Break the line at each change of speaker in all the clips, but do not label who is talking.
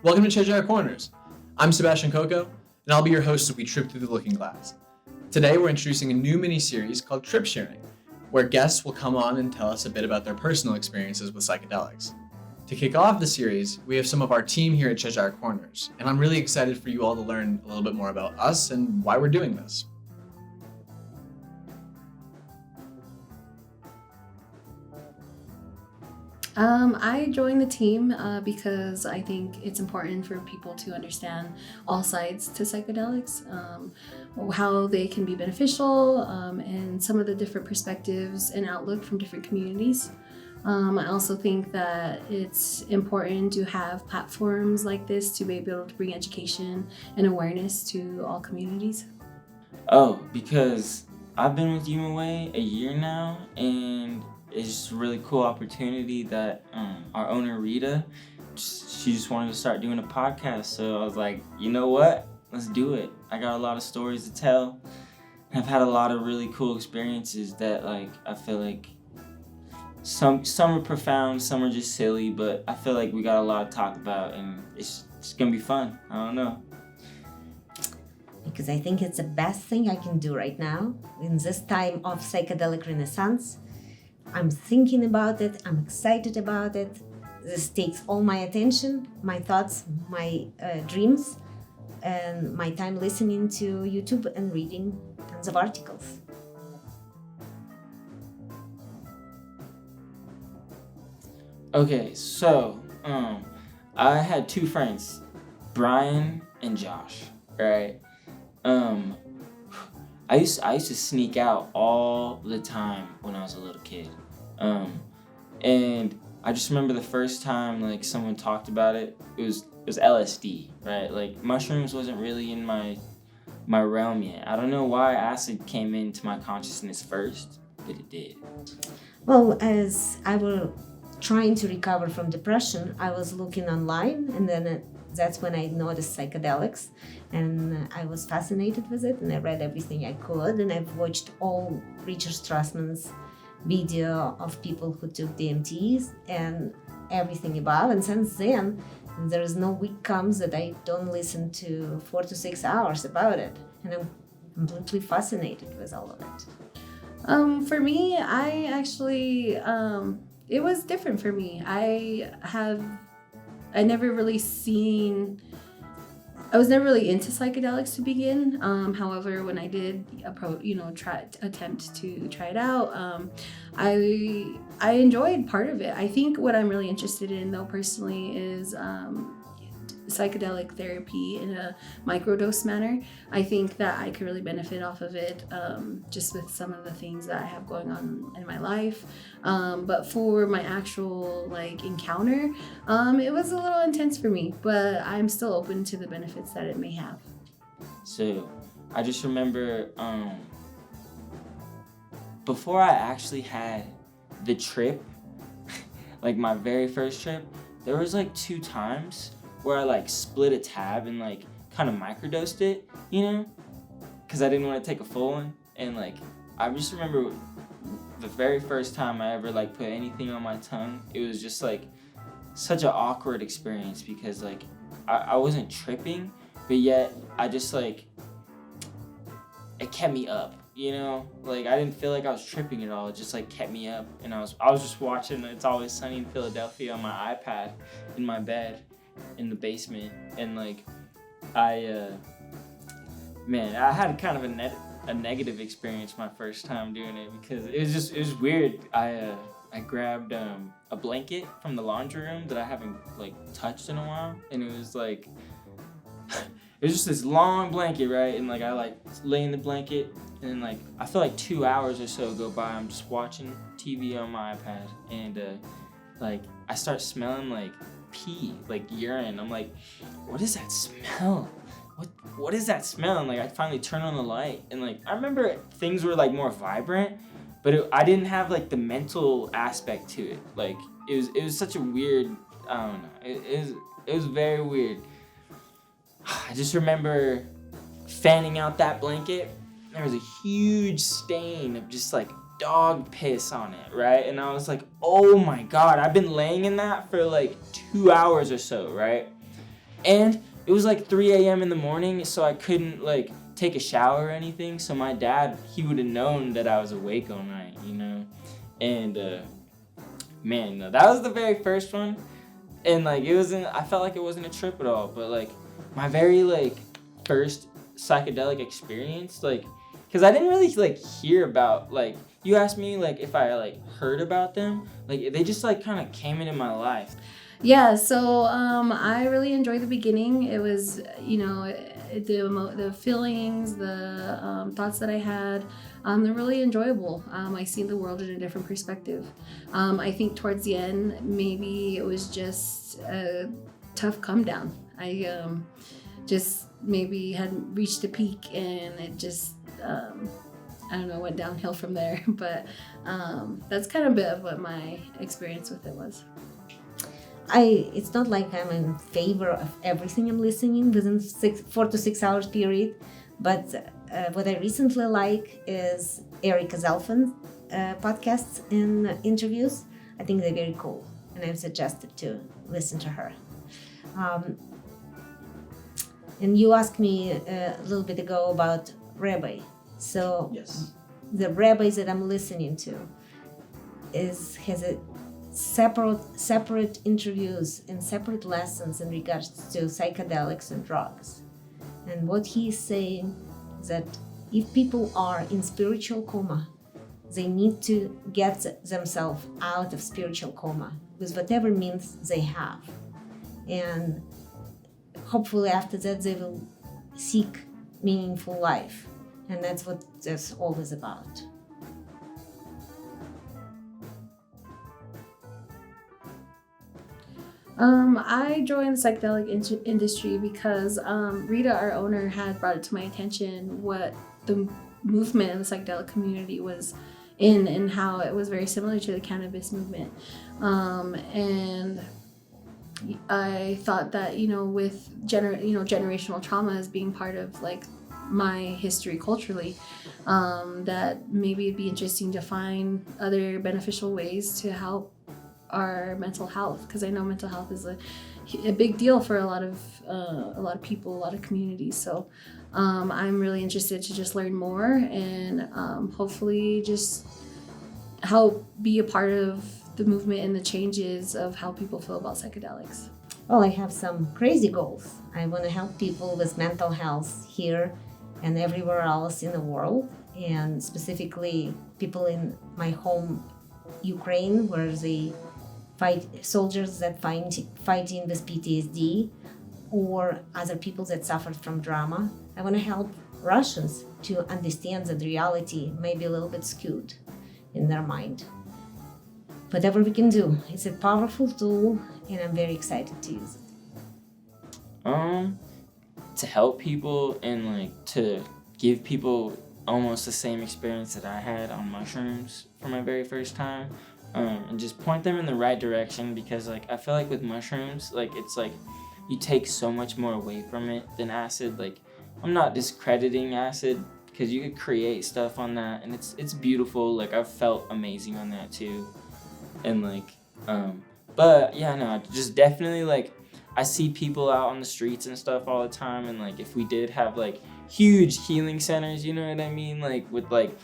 Welcome to Cheshire Corners. I'm Sebastian Coco, and I'll be your host as we trip through the looking glass. Today we're introducing a new mini-series called Trip Sharing, where guests will come on and tell us a bit about their personal experiences with psychedelics. To kick off the series, we have some of our team here at Cheshire Corners, and I'm really excited for you all to learn a little bit more about us and why we're doing this.
I joined the team because I think it's important for people to understand all sides to psychedelics, how they can be beneficial, and some of the different perspectives and outlook from different communities. I also think that it's important to have platforms like this to be able to bring education and awareness to all communities.
Oh, because I've been with UMA a year now, and it's just a really cool opportunity that our owner, Rita, she just wanted to start doing a podcast. So I was like, you know what? Let's do it. I got a lot of stories to tell. I've had a lot of really cool experiences that, like, I feel like some are profound, some are just silly, but I feel like we got a lot to talk about, and it's going to be fun. I don't know.
Because I think it's the best thing I can do right now in this time of psychedelic renaissance. I'm thinking about it, I'm excited about it. This takes all my attention, my thoughts, my dreams, and my time listening to YouTube and reading tons of articles.
Okay, so I had two friends, Brian and Josh, right? I used to sneak out all the time when I was a little kid. And I just remember the first time like someone talked about it, it was LSD, right? Like mushrooms wasn't really in my realm yet. I don't know why acid came into my consciousness first, but it did.
Well, as I was trying to recover from depression, I was looking online, and then that's when I noticed psychedelics, and I was fascinated with it, and I read everything I could, and I've watched all Richard Strassman's video of people who took DMTs and everything above, and since then there is no week comes that I don't listen to 4 to 6 hours about it, and I'm completely fascinated with all of it.
For me, I actually, it was different for me. I never really I was never really into psychedelics to begin. However, when I did attempt to try it out, I enjoyed part of it. I think what I'm really interested in, though, personally, is psychedelic therapy in a microdose manner. I think that I could really benefit off of it, just with some of the things that I have going on in my life. But for my actual encounter, it was a little intense for me, but I'm still open to the benefits that it may have.
So I just remember before I actually had the trip, like my very first trip, there was 2 times where I split a tab and kind of microdosed it, because I didn't want to take a full one. And I just remember the very first time I ever put anything on my tongue, it was just such an awkward experience because I wasn't tripping, but yet I just it kept me up, I didn't feel like I was tripping at all. It just kept me up, and I was just watching It's Always Sunny in Philadelphia on my iPad in my bed in the basement, and I had kind of a negative experience my first time doing it because it was weird. I grabbed a blanket from the laundry room that I haven't touched in a while, and it was it was just this long blanket, right? And I lay in the blanket, and then I feel 2 hours or so go by. I'm just watching TV on my iPad, and I start smelling pee, urine. I'm what is that smell? What is that smell? And I finally turn on the light, and I remember things were more vibrant, but I didn't have the mental aspect to it. It was such a weird, I don't know. It was very weird. I just remember fanning out that blanket. There was a huge stain of just dog piss on it, right? And I was oh my God, I've been laying in that for 2 hours or so, right? And it was like 3 a.m. in the morning, so I couldn't like take a shower or anything. So my dad, he would have known that I was awake all night, you know? And man, that was the very first one. And like I felt like it wasn't a trip at all, but like my very like first psychedelic experience, like, because I didn't really like hear about, like, you asked me like if I like heard about them, like they just like kind of came into my life.
Yeah, so I really enjoyed the beginning. It was, you know, the feelings, the thoughts that I had, they're really enjoyable. I see the world in a different perspective. I think towards the end, maybe it was just a tough come down. I just maybe hadn't reached a peak, and it just, I don't know, went downhill from there. But that's kind of a bit of what my experience with it was.
It's not like I'm in favor of everything I'm listening within 4 to 6 hours period, but what I recently like is Erica Zelfin podcasts and interviews. I think they're very cool, and I've suggested to listen to her. And you asked me a little bit ago about rabbi. So
Yes.
the rabbis that I'm listening to has a separate interviews and separate lessons in regards to psychedelics and drugs. And what he is saying is that if people are in spiritual coma, they need to get themselves out of spiritual coma with whatever means they have. And hopefully after that they will seek meaningful life. And that's what this all is about.
I joined the psychedelic industry because Rita, our owner, had brought it to my attention what the movement in the psychedelic community was in, and how it was very similar to the cannabis movement. And I thought that, you know, with generational trauma as being part of like my history culturally, that maybe it'd be interesting to find other beneficial ways to help our mental health, because I know mental health is a big deal for a lot of people, a lot of communities. So I'm really interested to just learn more and hopefully just help be a part of the movement and the changes of how people feel about psychedelics.
Well, I have some crazy goals. I want to help people with mental health here and everywhere else in the world, and specifically people in my home Ukraine, where they soldiers that fighting with PTSD, or other people that suffered from trauma. I want to help Russians to understand that reality may be a little bit skewed in their mind. Whatever we can do, it's a powerful tool, and I'm very excited to use it.
To help people and like to give people almost the same experience that I had on mushrooms for my very first time. And just point them in the right direction, because like I feel like with mushrooms, like it's like you take so much more away from it than acid. Like I'm not discrediting acid, because you could create stuff on that, and it's beautiful. Like I've felt amazing on that too, and like but yeah, no, just definitely like I see people out on the streets and stuff all the time, and like if we did have like huge healing centers, you know what I mean, like with like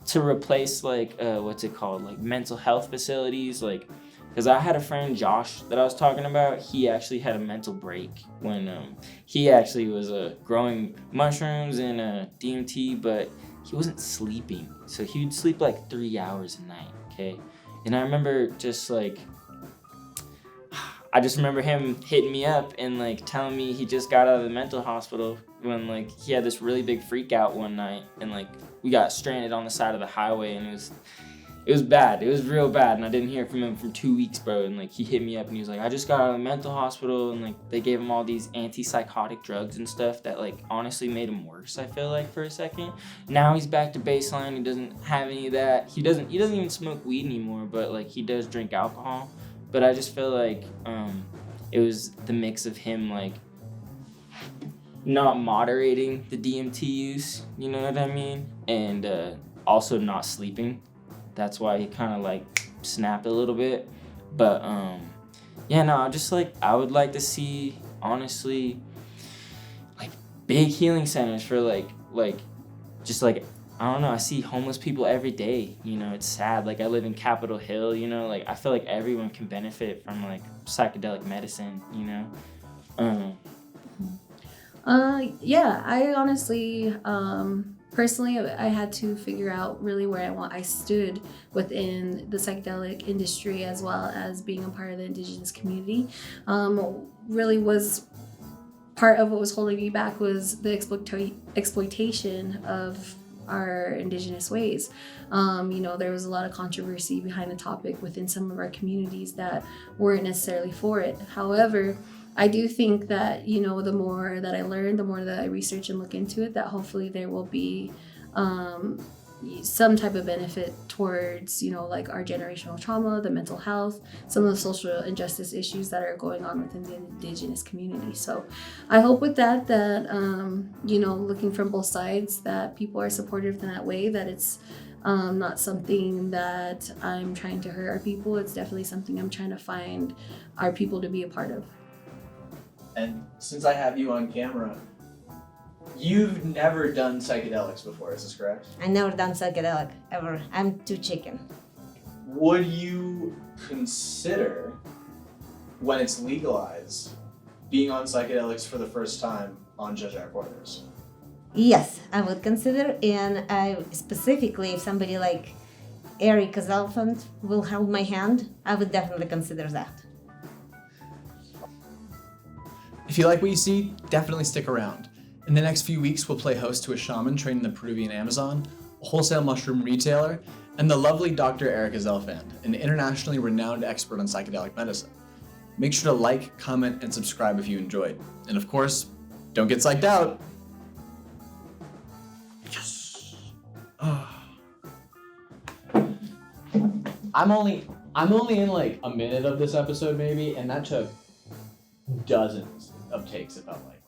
to replace like what's it called, like mental health facilities, like because I had a friend Josh that I was talking about. He actually had a mental break when he actually was growing mushrooms and DMT, but he wasn't sleeping, so he would sleep like 3 hours a night. Okay, and I remember just like him hitting me up and like telling me he just got out of the mental hospital when like he had this really big freak out one night, and like we got stranded on the side of the highway, and it was bad. It was real bad, and I didn't hear from him for 2 weeks, bro. And like he hit me up and he was like, I just got out of the mental hospital, and like they gave him all these antipsychotic drugs and stuff that like honestly made him worse, I feel like, for a second. Now he's back to baseline. He doesn't have any of that. He doesn't even smoke weed anymore, but like he does drink alcohol. But I just feel like it was the mix of him like not moderating the DMT use, you know what I mean? And also not sleeping. That's why he kind of like snapped a little bit. But yeah, no, just like I would like to see honestly, like big healing centers for like just like, I don't know, I see homeless people every day, you know, it's sad. Like I live in Capitol Hill, you know, like I feel like everyone can benefit from like psychedelic medicine, you know.
Yeah, I honestly, personally, I had to figure out really where I stood within the psychedelic industry, as well as being a part of the indigenous community. Really was part of what was holding me back was the exploitation of our indigenous ways. You know, there was a lot of controversy behind the topic within some of our communities that weren't necessarily for it. However, I do think that, you know, the more that I learn, the more that I research and look into it, that hopefully there will be some type of benefit towards, you know, like our generational trauma, the mental health, some of the social injustice issues that are going on within the indigenous community. So I hope with that, you know, looking from both sides, that people are supportive in that way, that it's not something that I'm trying to hurt our people. It's definitely something I'm trying to find our people to be a part of.
And since I have you on camera, you've never done psychedelics before, is this correct?
I never done psychedelic ever. I'm too chicken.
Would you consider, when it's legalized, being on psychedelics for the first time on Cheshire borders?
Yes, I would consider, and I specifically, if somebody like Erica's elephant will hold my hand, I would definitely consider that.
If you like what you see, definitely stick around. In the next few weeks, we'll play host to a shaman trained in the Peruvian Amazon, a wholesale mushroom retailer, and the lovely Dr. Erica Zelfand, an internationally renowned expert on psychedelic medicine. Make sure to like, comment, and subscribe if you enjoyed. And of course, don't get psyched out. Yes. I'm only in like a minute of this episode maybe, and that took dozens of takes, it felt like.